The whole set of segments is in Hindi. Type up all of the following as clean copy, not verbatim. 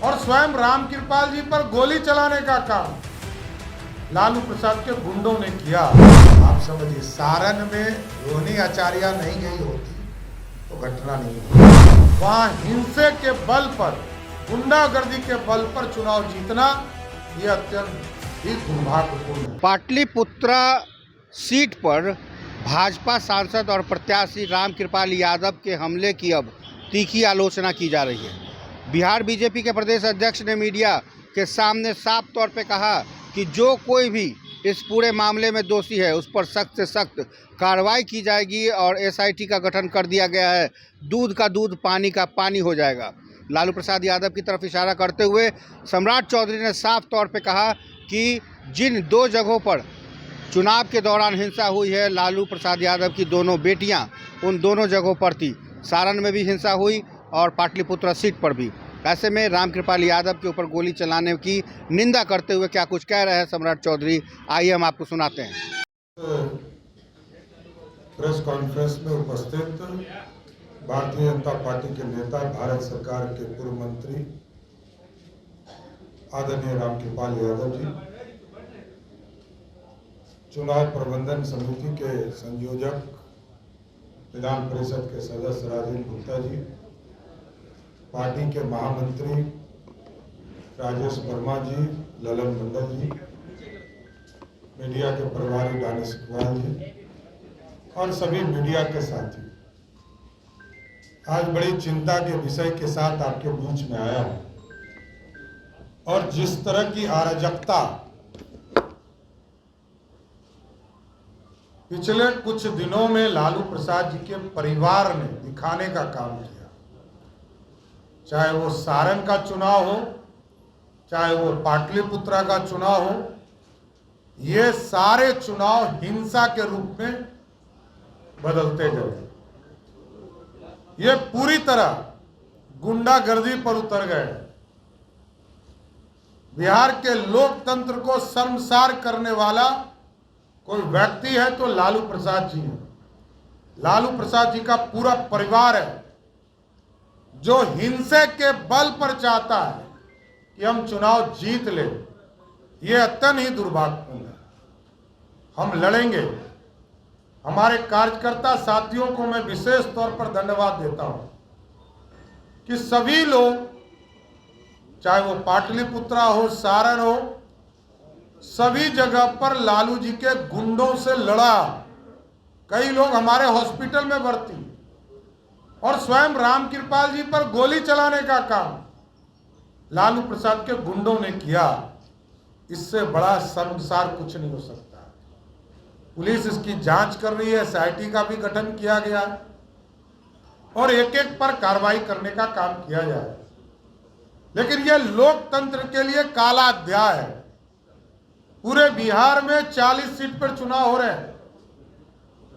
और स्वयं रामकृपाल जी पर गोली चलाने का काम लालू प्रसाद के गुंडों ने किया। आप समझिए, सारण में रोहिणी आचार्य नहीं गई होती तो घटना नहीं होती। वहां हिंसे के बल पर, गुंडागर्दी के बल पर चुनाव जीतना यह अत्यंत ही दुर्भाग्यपूर्ण है। पाटलिपुत्रा सीट पर भाजपा सांसद और प्रत्याशी रामकृपाल यादव के हमले की अब तीखी आलोचना की जा रही है। बिहार बीजेपी के प्रदेश अध्यक्ष ने मीडिया के सामने साफ तौर पे कहा कि जो कोई भी इस पूरे मामले में दोषी है उस पर सख्त से सख्त कार्रवाई की जाएगी और एसआईटी का गठन कर दिया गया है। दूध का दूध, पानी का पानी हो जाएगा। लालू प्रसाद यादव की तरफ इशारा करते हुए सम्राट चौधरी ने साफ तौर पे कहा कि जिन दो जगहों पर चुनाव के दौरान हिंसा हुई है, लालू प्रसाद यादव की दोनों बेटियां उन दोनों जगहों पर थी। सारण में भी हिंसा हुई और पाटलिपुत्रा सीट पर भी। ऐसे में रामकृपाल यादव के ऊपर गोली चलाने की निंदा करते हुए क्या कुछ कह रहे हैं सम्राट चौधरी, आइए हम आपको सुनाते हैं। प्रेस कॉन्फ्रेंस में उपस्थित भारतीय जनता पार्टी के नेता, भारत सरकार के पूर्व मंत्री आदरणीय रामकृपाल यादव जी, चुनाव प्रबंधन समिति के संयोजक, विधान परिषद के सदस्य राजेंद्र गुप्ता जी, पार्टी के महामंत्री राजेश वर्मा जी, ललन मंडल जी, मीडिया के प्रभारी दानिश इकबाल जी और सभी मीडिया के साथी, आज बड़ी चिंता के विषय के साथ आपके बीच में आया हूं। और जिस तरह की अराजकता पिछले कुछ दिनों में लालू प्रसाद जी के परिवार ने दिखाने का काम किया, चाहे वो सारण का चुनाव हो, चाहे वो पाटलिपुत्रा का चुनाव हो, ये सारे चुनाव हिंसा के रूप में बदलते गए। ये पूरी तरह गुंडागर्दी पर उतर गए। बिहार के लोकतंत्र को शर्मसार करने वाला कोई व्यक्ति है तो लालू प्रसाद जी है। लालू प्रसाद जी का पूरा परिवार है जो हिंसा के बल पर चाहता है कि हम चुनाव जीत ले। ये अत्यंत ही दुर्भाग्यपूर्ण है। हम लड़ेंगे। हमारे कार्यकर्ता साथियों को मैं विशेष तौर पर धन्यवाद देता हूं कि सभी लोग, चाहे वो पाटलिपुत्रा हो, सारण हो, सभी जगह पर लालू जी के गुंडों से लड़ा। कई लोग हमारे हॉस्पिटल में भर्ती और स्वयं रामकृपाल जी पर गोली चलाने का काम लालू प्रसाद के गुंडों ने किया। इससे बड़ा शर्मसार कुछ नहीं हो सकता। पुलिस इसकी जांच कर रही है, एसआईटी का भी गठन किया गया है और एक एक पर कार्रवाई करने का काम किया जाए। लेकिन यह लोकतंत्र के लिए काला अध्याय है। पूरे बिहार में 40 सीट पर चुनाव हो रहे हैं,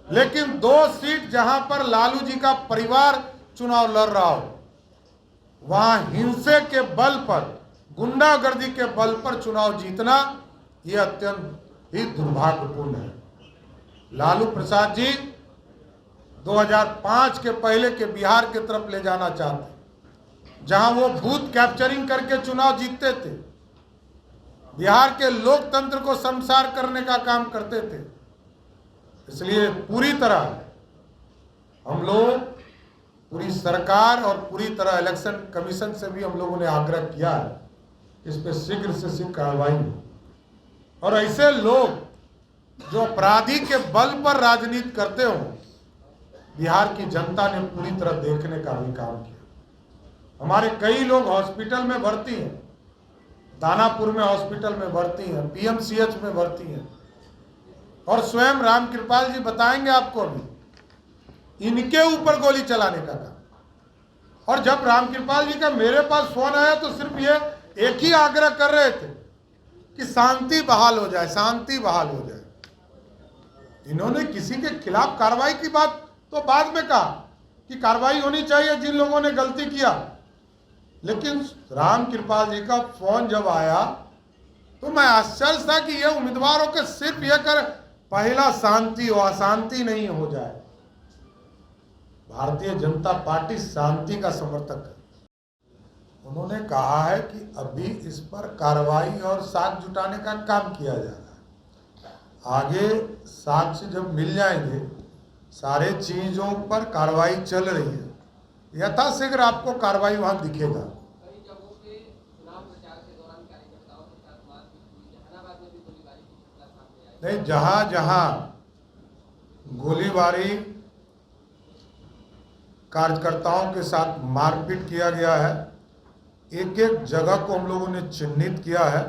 लेकिन 2 सीट जहां पर लालू जी का परिवार चुनाव लड़ रहा हो, वहां हिंसे के बल पर, गुंडागर्दी के बल पर चुनाव जीतना यह अत्यंत ही दुर्भाग्यपूर्ण है। लालू प्रसाद जी 2005 के पहले के बिहार की तरफ ले जाना चाहते, जहां वो बूथ कैप्चरिंग करके चुनाव जीतते थे, बिहार के लोकतंत्र को शर्मसार करने का काम करते थे। इसलिए पूरी तरह हम लोग, पूरी सरकार और पूरी तरह इलेक्शन कमीशन से भी हम लोगों ने आग्रह किया है इस पर शीघ्र से शीघ्र कार्रवाई हो और ऐसे लोग जो अपराधी के बल पर राजनीति करते हो, बिहार की जनता ने पूरी तरह देखने का भी काम किया। हमारे कई लोग हॉस्पिटल में भर्ती हैं, दानापुर में हॉस्पिटल में भर्ती हैं, पीएमसीएच में भर्ती हैं और स्वयं रामकृपाल जी बताएंगे आपको अभी इनके ऊपर गोली चलाने का काम। और जब रामकृपाल जी का मेरे पास फोन आया तो सिर्फ ये एक ही आग्रह कर रहे थे कि शांति बहाल हो जाए, शांति बहाल हो जाए। इन्होंने किसी के खिलाफ कार्रवाई की बात तो बाद में कहा कि कार्रवाई होनी चाहिए जिन लोगों ने गलती किया, लेकिन रामकृपाल जी का फोन जब आया तो मैं आश्चर्य था कि ये उम्मीदवारों के सिर्फ ये कर पहला शांति हो, अशांति नहीं हो जाए। भारतीय जनता पार्टी शांति का समर्थक है। उन्होंने कहा है कि अभी इस पर कार्रवाई और साक्ष्य जुटाने का काम किया जा रहा है। आगे साक्ष्य जब मिल जाएंगे, सारे चीज़ों पर कार्रवाई चल रही है, यथाशीघ्र आपको कार्रवाई वहाँ दिखेगा। कई जगहों पे चुनाव प्रचार के दौरान कार्यकर्ताओं के साथ मारपीट हुई, जहानाबाद में भी गोलीबारी की घटना सामने आई। नहीं, जहाँ जहाँ गोलीबारी, कार्यकर्ताओं के साथ मारपीट किया गया है, एक एक जगह को हम लोगों ने चिन्हित किया है।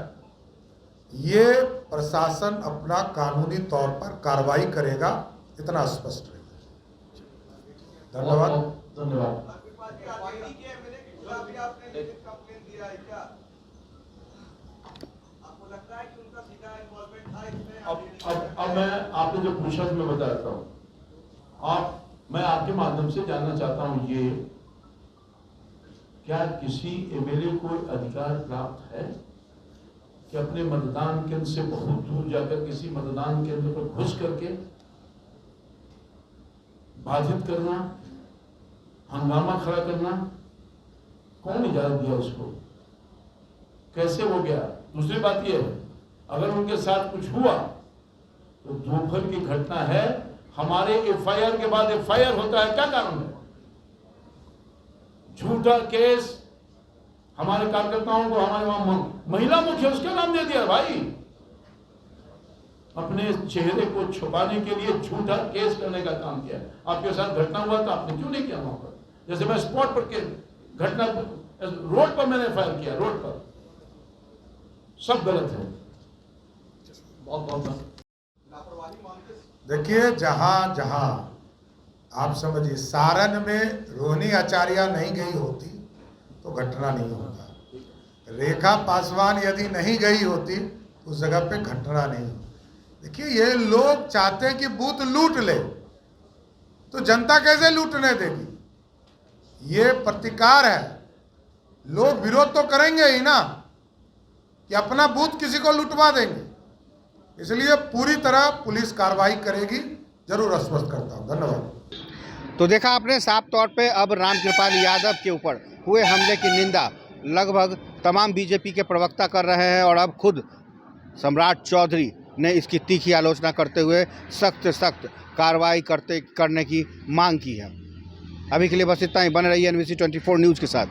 ये प्रशासन अपना कानूनी तौर पर कार्रवाई करेगा, इतना स्पष्ट है। धन्यवाद। धन्यवाद। अब मैं आपने जो पूछा मैं बताता हूँ। मैं आपके माध्यम से जानना चाहता हूँ, ये क्या किसी एमएलए को अधिकार प्राप्त है कि अपने मतदान केंद्र से बहुत दूर जाकर किसी मतदान केंद्र पर घुस करके बाधित करना, हंगामा खड़ा करना? कौन इजाजत दिया उसको? कैसे हो गया? दूसरी बात यह है, अगर उनके साथ कुछ हुआ तो दोपहर की घटना है। हमारे एफआईआर के बाद एफआईआर होता है, क्या कारण है? झूठा केस हमारे कार्यकर्ताओं को, हमारे वहां महिला मुखिया उसका नाम दे दिया। भाई, अपने चेहरे को छुपाने के लिए झूठा केस करने का काम किया। आपके साथ घटना हुआ था, आपने क्यों नहीं किया वहां पर? जैसे मैं स्पॉट पर के घटना रोड पर मैंने एफआईआर किया, रोड पर। सब गलत है। बहुत बहुत देखिए, जहां जहां आप समझिए, सारण में रोहिणी आचार्य नहीं गई होती तो घटना नहीं होता। रेखा पासवान यदि नहीं गई होती तो उस जगह पे घटना नहीं होती। देखिए, ये लोग चाहते हैं कि बूथ लूट ले, तो जनता कैसे लूटने देगी? ये प्रतिकार है। लोग विरोध तो करेंगे ही ना, कि अपना बूथ किसी को लुटवा देंगे। इसलिए पूरी तरह पुलिस कार्रवाई करेगी, जरूर आश्वस्त करता हूं। धन्यवाद। तो देखा आपने साफ तौर पे अब रामकृपाल यादव के ऊपर हुए हमले की निंदा लगभग तमाम बीजेपी के प्रवक्ता कर रहे हैं, और अब खुद सम्राट चौधरी ने इसकी तीखी आलोचना करते हुए सख्त कार्रवाई करने की मांग की है। अभी के लिए बस इतना ही। बने रहिए NBC 24 न्यूज़ के साथ।